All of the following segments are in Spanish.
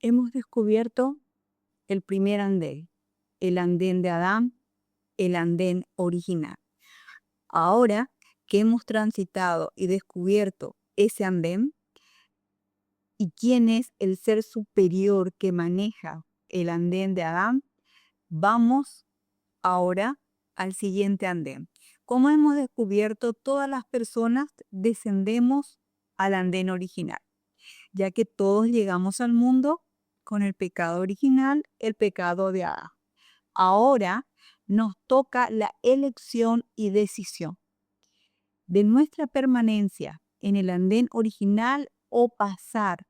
hemos descubierto el primer andén, el andén de Adán, el andén original. Ahora que hemos transitado y descubierto ese andén y quién es el ser superior que maneja el andén de Adán, vamos ahora al siguiente andén. Como hemos descubierto, todas las personas descendemos al andén original, ya que todos llegamos al mundo con el pecado original, el pecado de Adán. Ahora nos toca la elección y decisión de nuestra permanencia en el andén original o pasar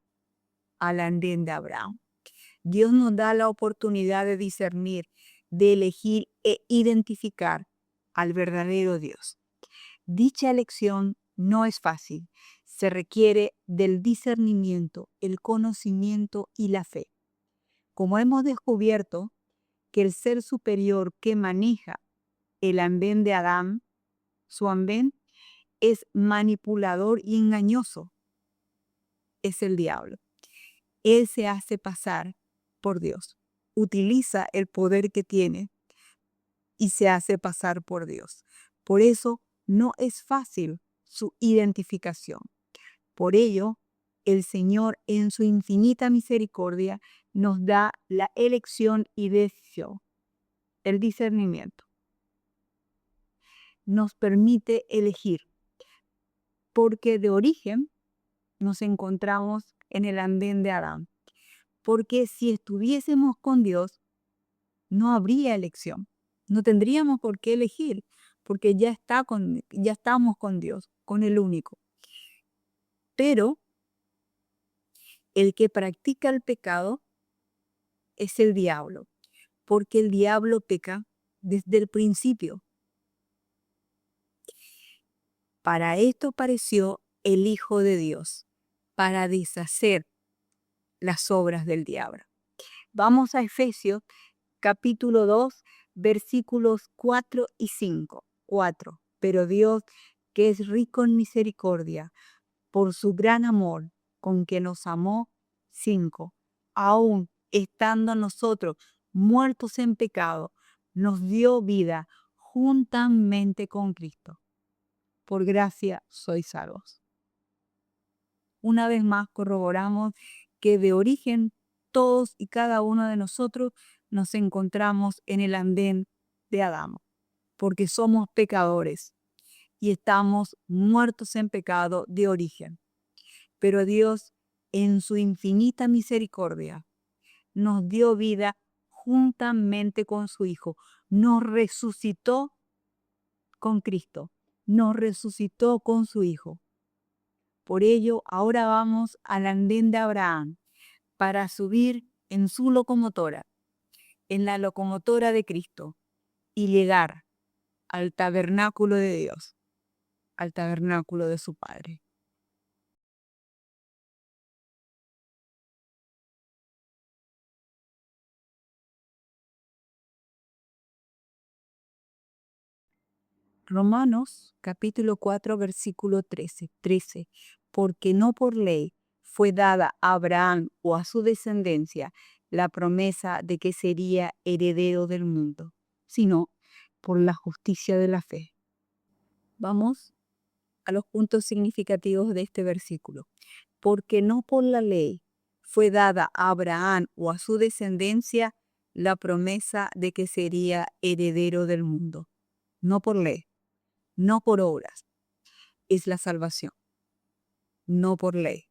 al andén de Abraham. Dios nos da la oportunidad de discernir, de elegir e identificar al verdadero Dios. Dicha elección no es fácil. Se requiere del discernimiento, el conocimiento y la fe. Como hemos descubierto que el ser superior que maneja el andén de Adán, su andén, es manipulador y engañoso, es el diablo. Él se hace pasar por Dios, utiliza el poder que tiene y se hace pasar por Dios. Por eso no es fácil su identificación. Por ello, el Señor en su infinita misericordia nos da la elección y decisión, el discernimiento. Nos permite elegir, porque de origen nos encontramos en el andén de Adán. Porque si estuviésemos con Dios, no habría elección. No tendríamos por qué elegir, porque ya estamos con Dios, con el único. Pero el que practica el pecado es el diablo, porque el diablo peca desde el principio. Para esto apareció el Hijo de Dios, para deshacer las obras del diablo. Vamos a Efesios capítulo 2, versículos 4 y 5. 4. Pero Dios, que es rico en misericordia, por su gran amor con que nos amó. 5. Aún estando nosotros muertos en pecado, nos dio vida juntamente con Cristo. Por gracia sois salvos. Una vez más corroboramos que de origen todos y cada uno de nosotros nos encontramos en el andén de Adán, porque somos pecadores y estamos muertos en pecado de origen. Pero Dios, en su infinita misericordia, nos dio vida juntamente con su Hijo, nos resucitó con Cristo, nos resucitó con su Hijo. Por ello, ahora vamos al andén de Abraham para subir en su locomotora, en la locomotora de Cristo, y llegar al tabernáculo de Dios, al tabernáculo de su Padre. Romanos capítulo 4, versículo 13. Porque no por ley fue dada a Abraham o a su descendencia la promesa de que sería heredero del mundo, sino por la justicia de la fe. Vamos a los puntos significativos de este versículo. Porque no por la ley fue dada a Abraham o a su descendencia la promesa de que sería heredero del mundo. No por ley, no por obras, es la salvación. No por ley,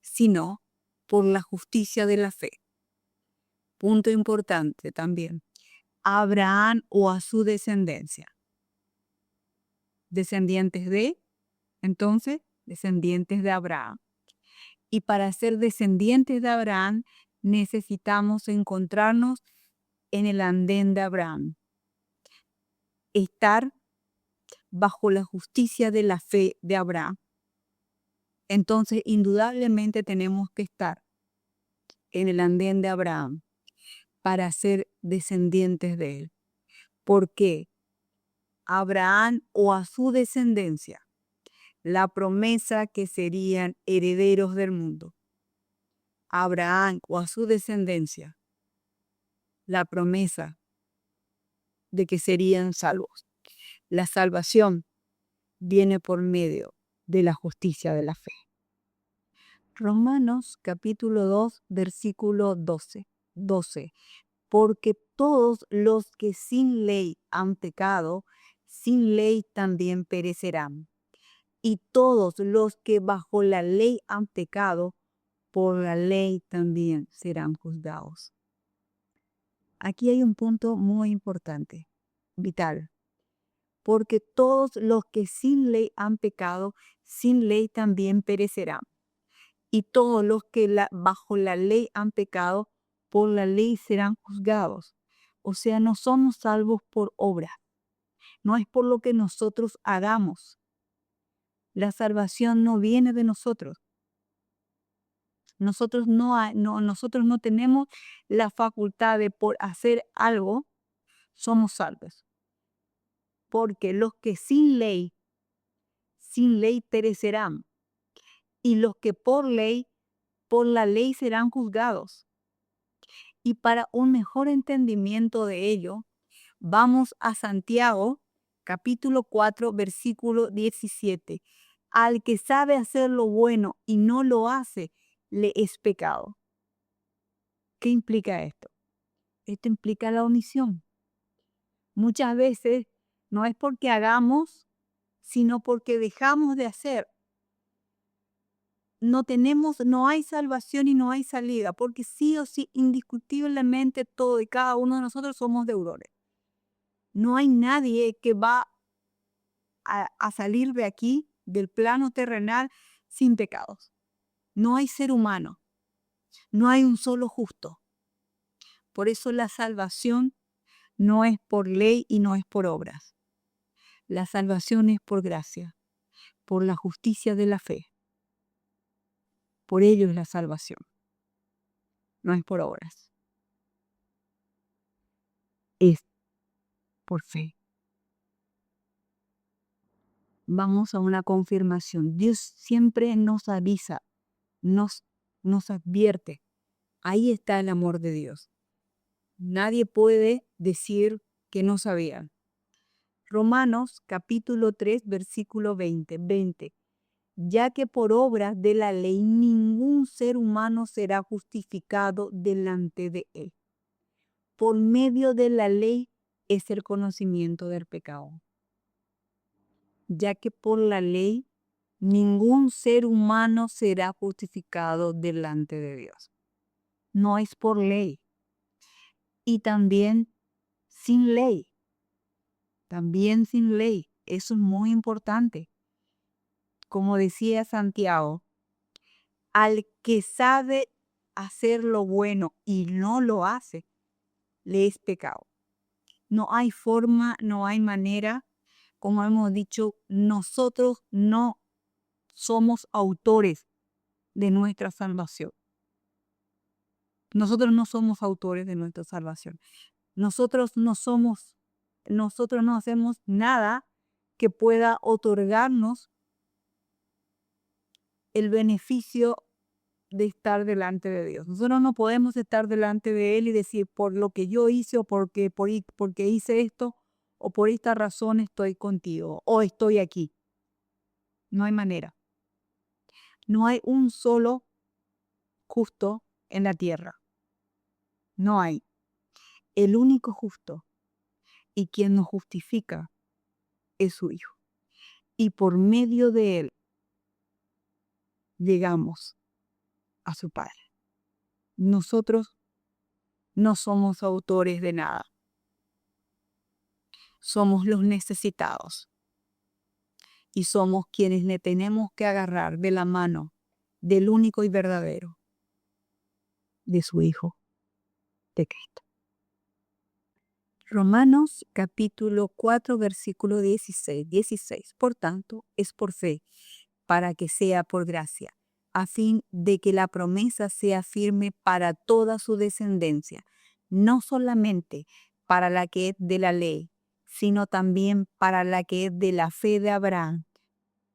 sino por la justicia de la fe. Punto importante también. A Abraham o a su descendencia. Descendientes de, entonces, descendientes de Abraham. Y para ser descendientes de Abraham necesitamos encontrarnos en el andén de Abraham. Estar bajo la justicia de la fe de Abraham. Entonces, indudablemente tenemos que estar en el andén de Abraham para ser descendientes de él. Porque Abraham o a su descendencia, la promesa que serían herederos del mundo. a Abraham o a su descendencia la promesa de que serían salvos. La salvación viene por medio de la justicia de la fe. Romanos capítulo 2, versículo 12. Porque todos los que sin ley han pecado, sin ley también perecerán. Y todos los que bajo la ley han pecado, por la ley también serán juzgados. Aquí hay un punto muy importante, vital. Porque todos los que sin ley han pecado, sin ley también perecerán. Y todos los que bajo la ley han pecado, por la ley serán juzgados. O sea, no somos salvos por obra. No es por lo que nosotros hagamos. La salvación no viene de nosotros. Nosotros no tenemos la facultad de por hacer algo, somos salvos. Porque los que sin ley perecerán. Y los que por la ley serán juzgados. Y para un mejor entendimiento de ello, vamos a Santiago, capítulo 4, versículo 17. Al que sabe hacer lo bueno y no lo hace, le es pecado. ¿Qué implica esto? Esto implica la omisión. Muchas veces no es porque hagamos, sino porque dejamos de hacer. No hay salvación y no hay salida, porque sí o sí, indiscutiblemente todo y cada uno de nosotros somos deudores. No hay nadie que va a salir de aquí, del plano terrenal, sin pecados. No hay ser humano, no hay un solo justo. Por eso la salvación no es por ley y no es por obras. La salvación es por gracia, por la justicia de la fe. Por ello es la salvación, no es por obras. Es por fe. Vamos a una confirmación. Dios siempre nos avisa, nos advierte. Ahí está el amor de Dios. Nadie puede decir que no sabían. Romanos capítulo 3, versículo 20. Ya que por obras de la ley ningún ser humano será justificado delante de él. Por medio de la ley es el conocimiento del pecado. Ya que por la ley ningún ser humano será justificado delante de Dios. No es por ley. Y también sin ley. También sin ley. Eso es muy importante. Como decía Santiago, al que sabe hacer lo bueno y no lo hace, le es pecado. No hay forma, no hay manera. Como hemos dicho, nosotros no somos autores de nuestra salvación. Nosotros no somos autores de nuestra salvación. Nosotros no hacemos nada que pueda otorgarnos el beneficio de estar delante de Dios. Nosotros no podemos estar delante de Él y decir, por lo que yo hice o porque hice esto o por esta razón estoy contigo o estoy aquí. No hay manera. No hay un solo justo en la tierra. No hay. El único justo y quien nos justifica es su Hijo. Y por medio de Él llegamos a su Padre. Nosotros no somos autores de nada. Somos los necesitados. Y somos quienes le tenemos que agarrar de la mano del único y verdadero, de su Hijo, de Cristo. Romanos capítulo 4, versículo 16. Por tanto, es por fe, para que sea por gracia, a fin de que la promesa sea firme para toda su descendencia, no solamente para la que es de la ley, sino también para la que es de la fe de Abraham,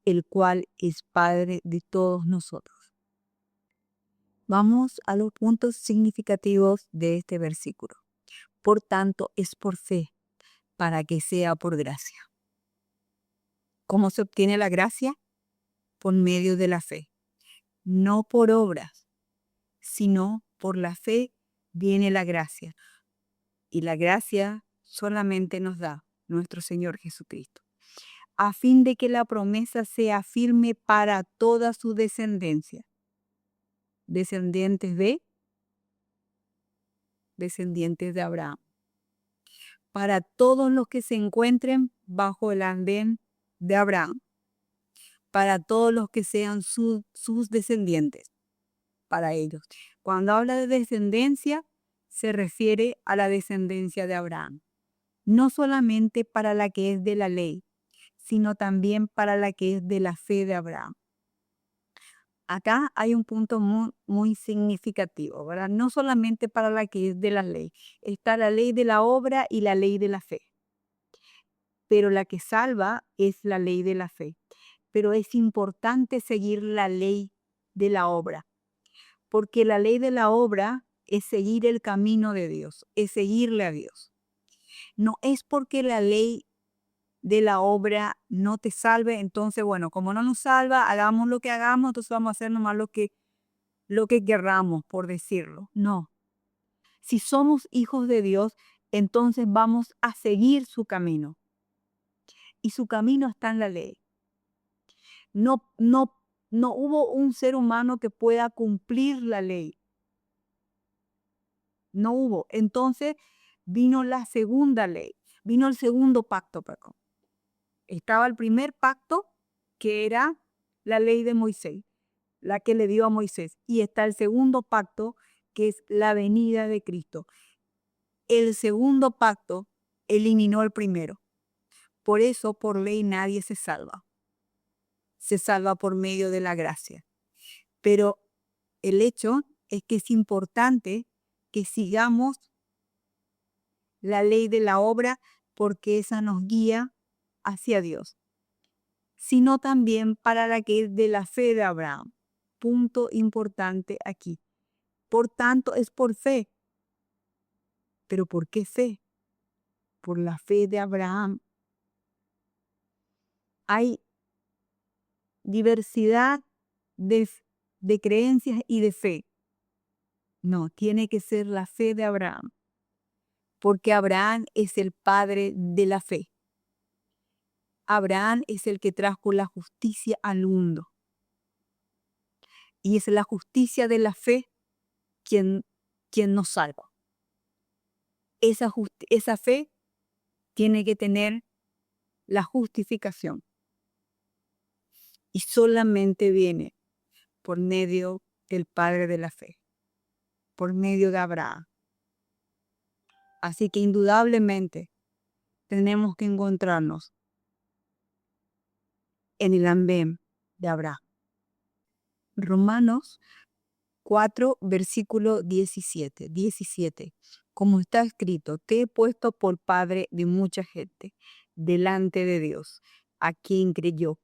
el cual es Padre de todos nosotros. Vamos a los puntos significativos de este versículo. Por tanto, es por fe, para que sea por gracia. ¿Cómo se obtiene la gracia? Por medio de la fe. No por obras, sino por la fe viene la gracia. Y la gracia solamente nos da nuestro Señor Jesucristo, a fin de que la promesa sea firme para toda su descendencia. Descendientes de Abraham. Para todos los que se encuentren bajo el andén de Abraham. Para todos los que sean sus descendientes. Para ellos. Cuando habla de descendencia, se refiere a la descendencia de Abraham. No solamente para la que es de la ley, sino también para la que es de la fe de Abraham. Acá hay un punto muy, muy significativo, ¿verdad? No solamente para la que es de la ley. Está la ley de la obra y la ley de la fe. Pero la que salva es la ley de la fe. Pero es importante seguir la ley de la obra, porque la ley de la obra es seguir el camino de Dios, es seguirle a Dios. No es porque la ley de la obra no te salve, entonces, bueno, como no nos salva, hagamos lo que hagamos, entonces vamos a hacer nomás lo que querramos, por decirlo. No. Si somos hijos de Dios, entonces vamos a seguir su camino. Y su camino está en la ley. No hubo un ser humano que pueda cumplir la ley. No hubo. Entonces vino la segunda ley, vino el segundo pacto, perdón. Estaba el primer pacto, que era la ley de Moisés, la que le dio a Moisés. Y está el segundo pacto, que es la venida de Cristo. El segundo pacto eliminó el primero. Por eso, por ley, nadie se salva. Se salva por medio de la gracia. Pero el hecho es que es importante que sigamos la ley de la obra, porque esa nos guía hacia Dios, sino también para la que es de la fe de Abraham. Punto importante aquí. Por tanto, es por fe. ¿Pero por qué fe? Por la fe de Abraham. Hay diversidad de creencias y de fe. No, tiene que ser la fe de Abraham, porque Abraham es el padre de la fe. Abraham es el que trajo la justicia al mundo. Y es la justicia de la fe quien nos salva. Esa fe tiene que tener la justificación. Y solamente viene por medio del Padre de la fe, por medio de Abraham. Así que indudablemente tenemos que encontrarnos en el andén de Abraham. Romanos 4, versículo 17. Como está escrito, te he puesto por padre de mucha gente delante de Dios, a quien creyó,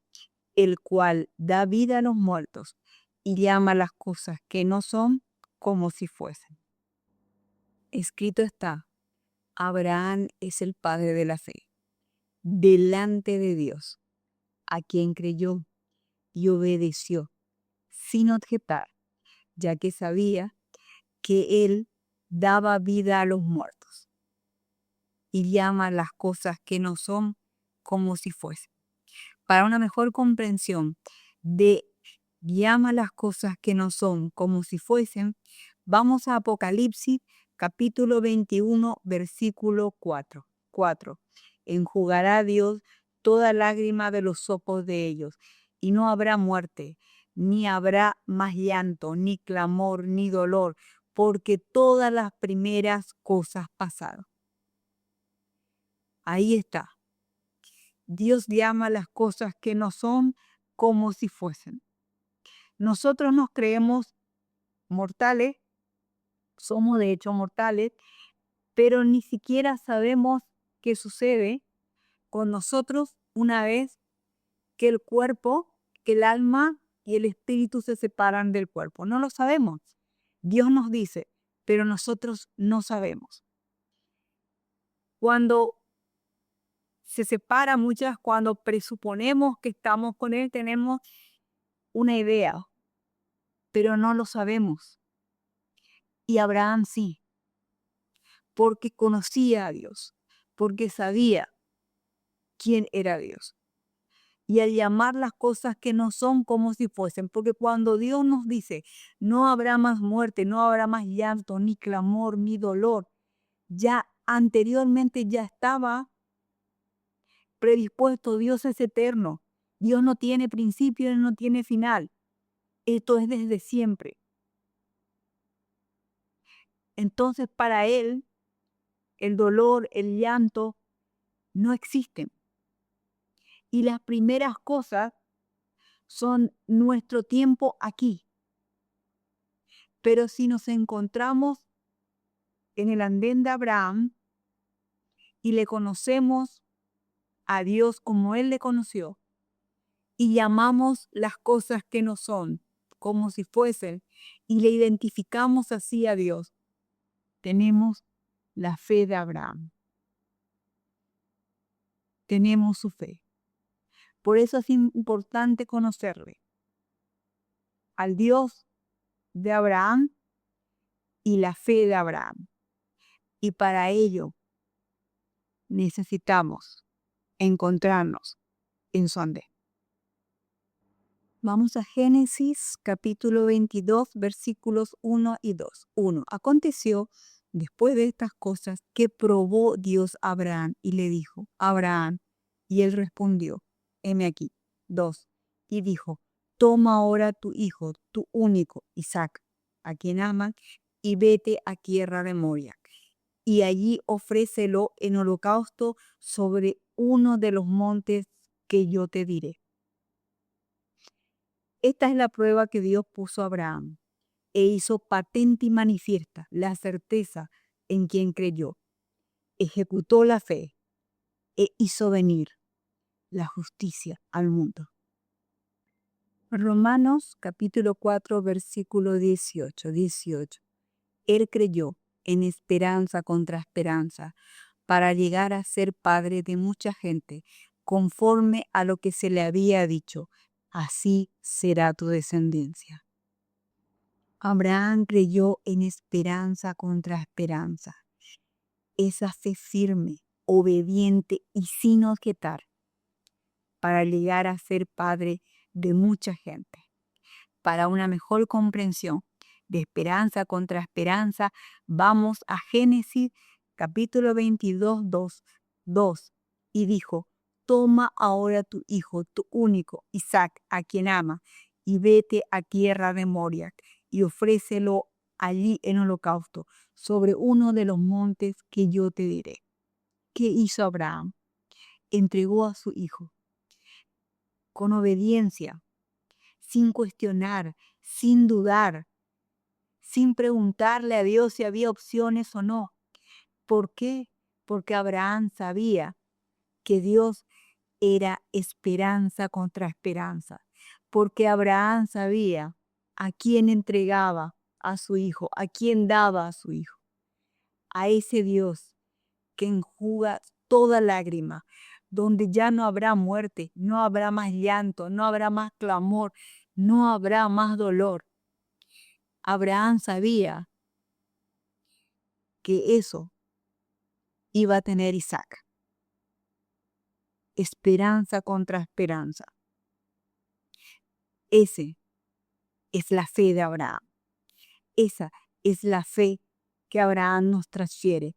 el cual da vida a los muertos y llama las cosas que no son como si fuesen. Escrito está, Abraham es el padre de la fe, delante de Dios, a quien creyó y obedeció, sin objetar, ya que sabía que él daba vida a los muertos y llama las cosas que no son como si fuesen. Para una mejor comprensión de llama las cosas que no son como si fuesen, vamos a Apocalipsis capítulo 21, versículo 4. Enjugará Dios toda lágrima de los ojos de ellos, y no habrá muerte, ni habrá más llanto, ni clamor, ni dolor, porque todas las primeras cosas pasaron. Ahí está. Dios llama las cosas que no son como si fuesen. Nosotros nos creemos mortales, somos de hecho mortales, pero ni siquiera sabemos qué sucede con nosotros una vez que el cuerpo, que el alma y el espíritu se separan del cuerpo. No lo sabemos. Dios nos dice, pero nosotros no sabemos. Cuando se separa muchas, cuando presuponemos que estamos con Él, tenemos una idea, pero no lo sabemos. Y Abraham sí, porque conocía a Dios, porque sabía quién era Dios. Y al llamar las cosas que no son como si fuesen, porque cuando Dios nos dice, no habrá más muerte, no habrá más llanto, ni clamor, ni dolor, ya anteriormente ya estaba predispuesto. Dios es eterno. Dios no tiene principio y no tiene final. Esto es desde siempre. Entonces para Él, el dolor, el llanto, no existen. Y las primeras cosas son nuestro tiempo aquí. Pero si nos encontramos en el andén de Abraham y le conocemos a Dios como Él le conoció y llamamos las cosas que no son como si fuesen y le identificamos así a Dios, tenemos la fe de Abraham. Tenemos su fe. Por eso es importante conocerle al Dios de Abraham y la fe de Abraham. Y para ello necesitamos encontrarnos en su andén. Vamos a Génesis capítulo 22, versículos 1 y 2. 1. Aconteció después de estas cosas que probó Dios a Abraham y le dijo, Abraham, y él respondió, heme aquí. 2. Y dijo, toma ahora tu hijo, tu único, Isaac, a quien amas, y vete a tierra de Moria, y allí ofrécelo en holocausto sobre uno de los montes que yo te diré. Esta es la prueba que Dios puso a Abraham e hizo patente y manifiesta la certeza en quien creyó. Ejecutó la fe e hizo venir la justicia al mundo. Romanos capítulo 4 versículo 18. Él creyó en esperanza contra esperanza para llegar a ser padre de mucha gente, conforme a lo que se le había dicho, así será tu descendencia. Abraham creyó en esperanza contra esperanza. Esa fe firme, obediente y sin objetar para llegar a ser padre de mucha gente. Para una mejor comprensión de esperanza contra esperanza, vamos a Génesis capítulo 22, 2. Y dijo, toma ahora tu hijo, tu único, Isaac, a quien ama, y vete a tierra de Moria, y ofrécelo allí en holocausto, sobre uno de los montes que yo te diré. ¿Qué hizo Abraham? Entregó a su hijo con obediencia, sin cuestionar, sin dudar, sin preguntarle a Dios si había opciones o no. ¿Por qué? Porque Abraham sabía que Dios era esperanza contra esperanza. Porque Abraham sabía a quién entregaba a su hijo, a quién daba a su hijo. A ese Dios que enjuga toda lágrima, donde ya no habrá muerte, no habrá más llanto, no habrá más clamor, no habrá más dolor. Abraham sabía que eso iba a tener Isaac. Esperanza contra esperanza. Ese es la fe de Abraham. Esa es la fe que Abraham nos transfiere.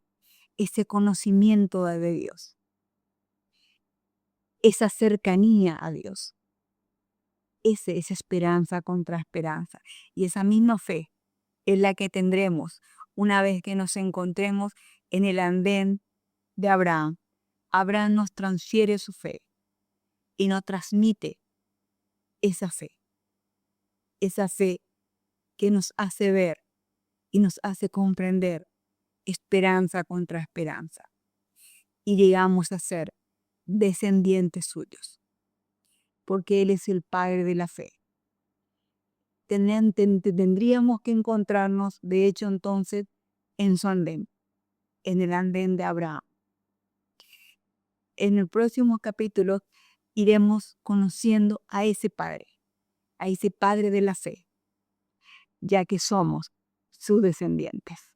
Ese conocimiento de Dios. Esa cercanía a Dios. Ese es esperanza contra esperanza. Y esa misma fe es la que tendremos una vez que nos encontremos en el andén de Abraham. Abraham nos transfiere su fe y nos transmite esa fe. Esa fe que nos hace ver y nos hace comprender esperanza contra esperanza. Y llegamos a ser descendientes suyos, porque Él es el Padre de la fe. tendríamos que encontrarnos, de hecho, entonces, en su andén, en el andén de Abraham. En el próximo capítulo iremos conociendo a ese Padre de la fe, ya que somos sus descendientes.